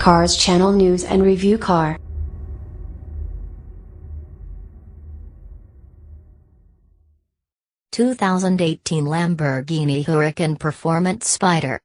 Cars Channel News and Review Car. (2018) Lamborghini Huracan Performante Spyder.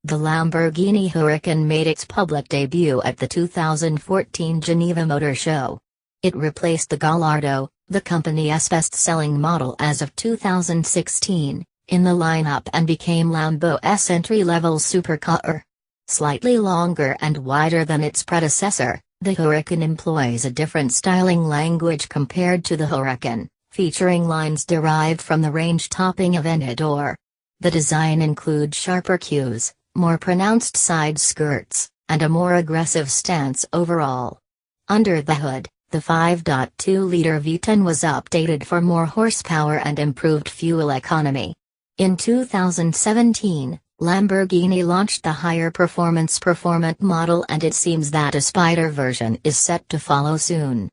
The Lamborghini Huracan made its public debut at the 2014 Geneva Motor Show. It replaced the Gallardo, the company's best-selling model as of 2016, in the lineup and became Lambo's entry-level supercar. Slightly longer and wider than its predecessor, the Huracan employs a different styling language compared to the Huracan, featuring lines derived from the range-topping Aventador. The design includes sharper cues, more pronounced side skirts, and a more aggressive stance overall. Under the hood, the 5.2-liter V10 was updated for more horsepower and improved fuel economy. In 2017, Lamborghini launched the higher performance Performante model, and it seems that a Spyder version is set to follow soon.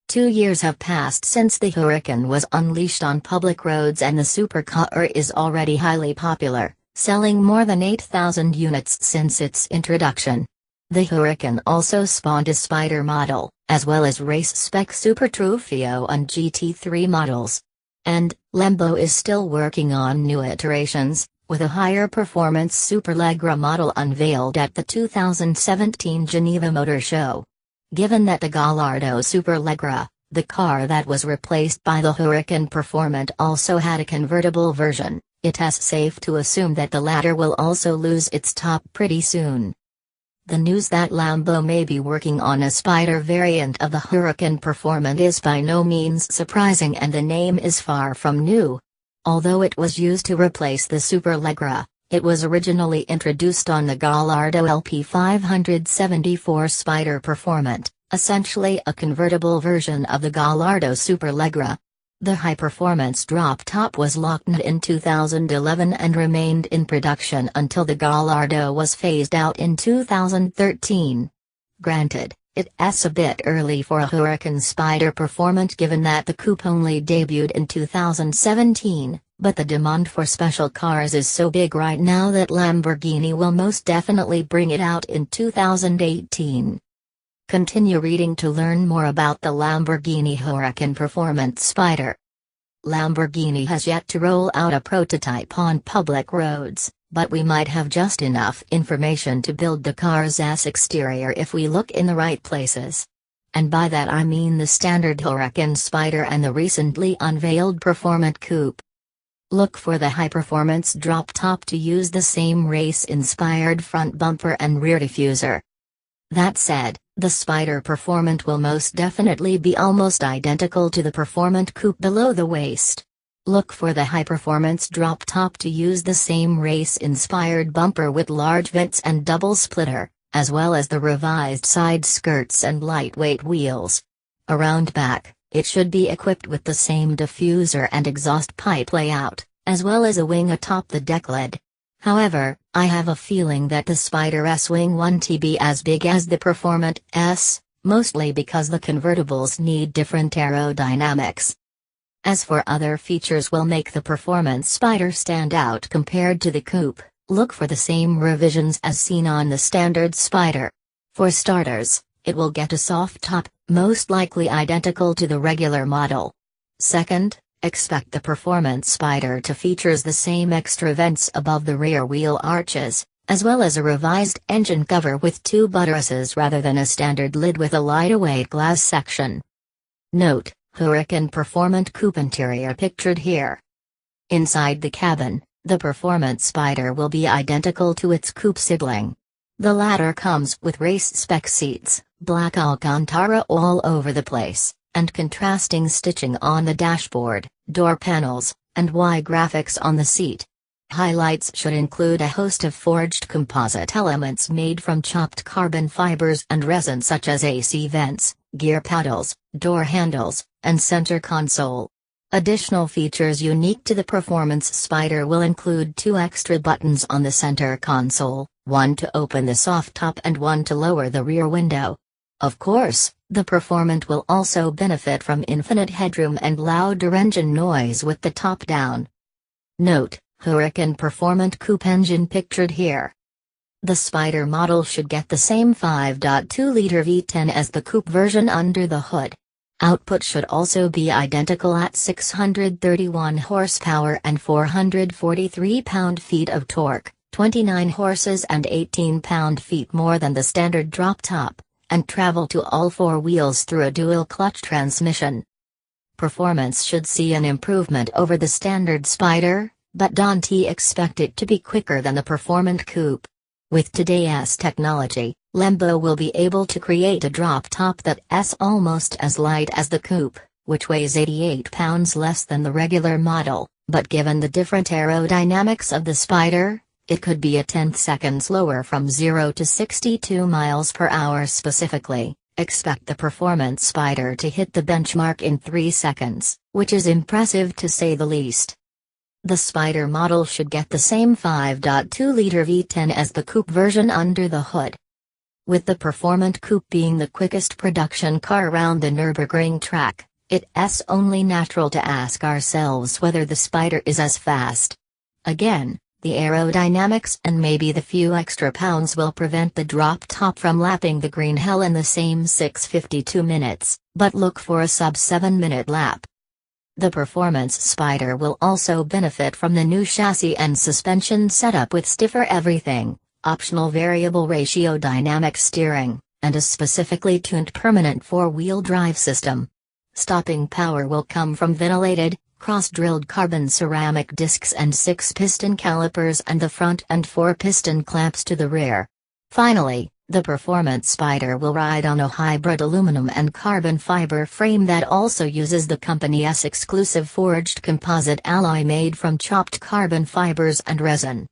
2 years have passed since the Huracan was unleashed on public roads, and the supercar is already highly popular, selling more than 8,000 units since its introduction. The Huracan also spawned a Spyder model, as well as race-spec Super Trofeo and GT3 models. And Lambo is still working on new iterations, with a higher performance Superleggera model unveiled at the 2017 Geneva Motor Show. Given that the Gallardo Superleggera, the car that was replaced by the Huracan Performante, also had a convertible version, it is safe to assume that the latter will also lose its top pretty soon. The news that Lambo may be working on a Spyder variant of the Huracan Performante is by no means surprising, and the name is far from new. Although it was used to replace the Superleggera, it was originally introduced on the Gallardo LP 574 Spyder Performante, essentially a convertible version of the Gallardo Superleggera. The high-performance drop-top was launched in 2011 and remained in production until the Gallardo was phased out in 2013. Granted, it's a bit early for a Huracan Spyder Performante given that the coupe only debuted in 2017, but the demand for special cars is so big right now that Lamborghini will most definitely bring it out in 2018. Continue reading to learn more about the Lamborghini Huracan Performante Spyder. Lamborghini has yet to roll out a prototype on public roads, but we might have just enough information to build the car's exterior if we look in the right places. And by that I mean the standard Huracan Spyder and the recently unveiled Performante Coupe. Look for the high-performance drop-top to use the same race-inspired front bumper and rear diffuser. That said, the Spyder Performante will most definitely be almost identical to the Performante Coupe below the waist. Look for the high-performance drop-top to use the same race-inspired bumper with large vents and double splitter, as well as the revised side skirts and lightweight wheels. Around back, it should be equipped with the same diffuser and exhaust pipe layout, as well as a wing atop the deck lid. However, I have a feeling that the Spyder's wing won't be as big as the Performante's, mostly because the convertibles need different aerodynamics. As for other features will make the Performante Spyder stand out compared to the coupe, look for the same revisions as seen on the standard Spyder. For starters, it will get a soft top, most likely identical to the regular model. Second, expect the Performante Spyder to feature the same extra vents above the rear wheel arches, as well as a revised engine cover with 2 buttresses rather than a standard lid with a lightweight glass section. Note: Huracan Performante Coupe interior pictured here. Inside the cabin, the Performante Spyder will be identical to its coupe sibling. The latter comes with race-spec seats, black Alcantara all over the place, and contrasting stitching on the dashboard, door panels, and Y graphics on the seat. Highlights should include a host of forged composite elements made from chopped carbon fibers and resin such as AC vents, gear paddles, door handles, and center console. Additional features unique to the Performance Spyder will include 2 extra buttons on the center console, one to open the soft top and one to lower the rear window. Of course, the Performante will also benefit from infinite headroom and louder engine noise with the top down. Note: Huracan Performante Coupe engine pictured here. The Spyder model should get the same 5.2-liter V10 as the coupe version under the hood. Output should also be identical at 631 horsepower and 443 pound-feet of torque, 29 horses and 18 pound-feet more than the standard drop-top, and travel to all four wheels through a dual-clutch transmission. Performance should see an improvement over the standard Spyder, but don't expect it to be quicker than the Performante coupe. With today's technology, Lambo will be able to create a drop-top that's almost as light as the coupe, which weighs 88 pounds less than the regular model, but given the different aerodynamics of the Spyder, it could be a tenth second slower from 0 to 62 miles per hour specifically. Expect the Performante Spyder to hit the benchmark in 3 seconds, which is impressive to say the least. The Spyder model should get the same 5.2-liter V10 as the coupe version under the hood. With the Performante coupe being the quickest production car around the Nürburgring track, it's only natural to ask ourselves whether the Spyder is as fast. Again, the aerodynamics and maybe the few extra pounds will prevent the drop-top from lapping the green hell in the same 6:52 minutes, but look for a sub-7-minute lap. The Performance Spyder will also benefit from the new chassis and suspension setup with stiffer everything, optional variable ratio dynamic steering, and a specifically tuned permanent four-wheel drive system. Stopping power will come from ventilated, cross-drilled carbon ceramic discs and 6-piston calipers and the front and 4-piston clamps to the rear. Finally, the Performance Spyder will ride on a hybrid aluminum and carbon fiber frame that also uses the company's exclusive forged composite alloy made from chopped carbon fibers and resin.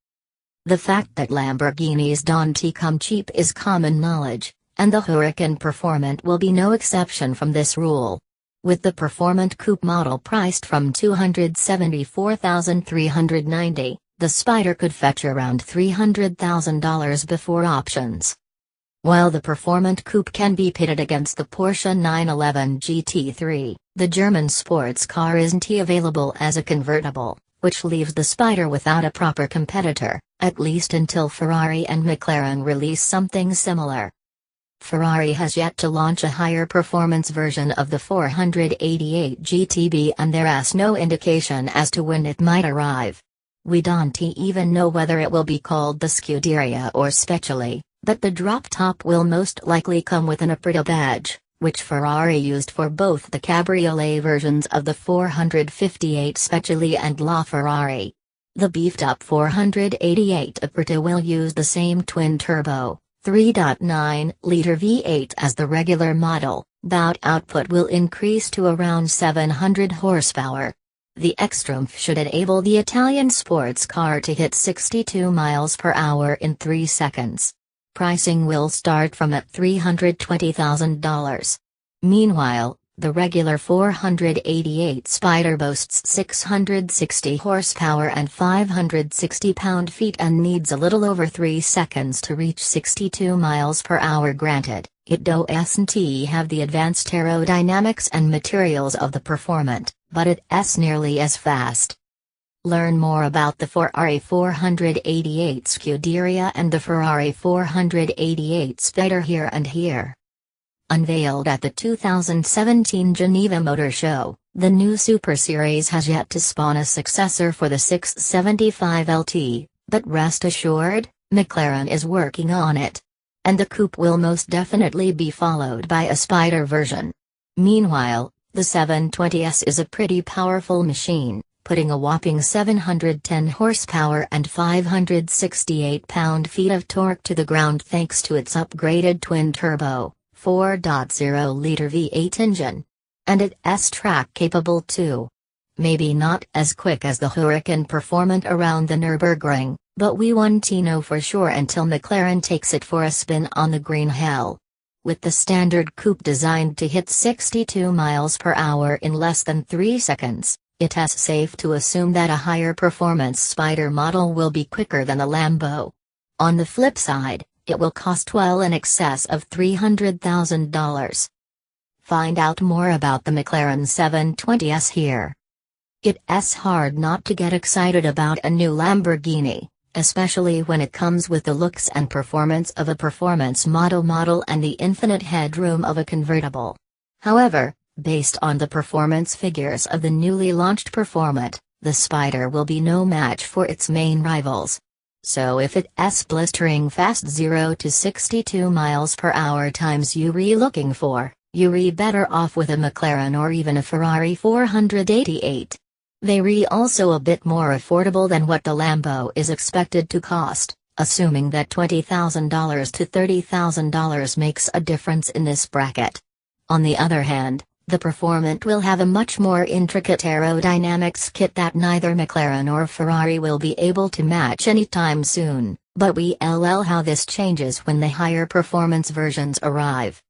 The fact that Lamborghinis don't come cheap is common knowledge, and the Huracan Performante will be no exception from this rule. With the Performante coupe model priced from $274,390, the Spyder could fetch around $300,000 before options. While the Performante coupe can be pitted against the Porsche 911 GT3, the German sports car isn't available as a convertible, which leaves the Spyder without a proper competitor, at least until Ferrari and McLaren release something similar. Ferrari has yet to launch a higher performance version of the 488 GTB, and there's no indication as to when it might arrive. We don't even know whether it will be called the Scuderia or Speciale, but the drop-top will most likely come with an Aprilia badge, which Ferrari used for both the cabriolet versions of the 458 Speciale and LaFerrari. The beefed-up 488 Aprilia will use the same twin-turbo 3.9-liter V8 as the regular model, but output will increase to around 700 horsepower. The xTriumph should enable the Italian sports car to hit 62 miles per hour in 3 seconds. Pricing will start from at $320,000. Meanwhile, the regular 488 Spyder boasts 660 horsepower and 560 pound-feet and needs a little over 3 seconds to reach 62 miles per hour. Granted, it doesn't have the advanced aerodynamics and materials of the Performante, but it's nearly as fast. Learn more about the Ferrari 488 Scuderia and the Ferrari 488 Spyder here and here. Unveiled at the 2017 Geneva Motor Show, the new Super Series has yet to spawn a successor for the 675 LT, but rest assured, McLaren is working on it. And the coupe will most definitely be followed by a Spyder version. Meanwhile, the 720S is a pretty powerful machine, putting a whopping 710 horsepower and 568 pound-feet of torque to the ground thanks to its upgraded twin-turbo 4.0-liter V8 engine. And it's track-capable too. Maybe not as quick as the Huracan Performante around the Nürburgring, but we won't know for sure until McLaren takes it for a spin on the green hell. With the standard coupe designed to hit 62 miles per hour in less than 3 seconds, it's safe to assume that a higher performance Spyder model will be quicker than the Lambo. On the flip side, it will cost well in excess of $300,000. Find out more about the McLaren 720S here. It's hard not to get excited about a new Lamborghini, especially when it comes with the looks and performance of a performance model and the infinite headroom of a convertible. However, based on the performance figures of the newly launched Performante, the Spyder will be no match for its main rivals. So if it's blistering fast 0 to 62 miles per hour times you're looking for, you're better off with a McLaren or even a Ferrari 488. They're also a bit more affordable than what the Lambo is expected to cost, assuming that $20,000 to $30,000 makes a difference in this bracket. On the other hand, the Performante will have a much more intricate aerodynamics kit that neither McLaren or Ferrari will be able to match anytime soon, but we'll how this changes when the higher performance versions arrive.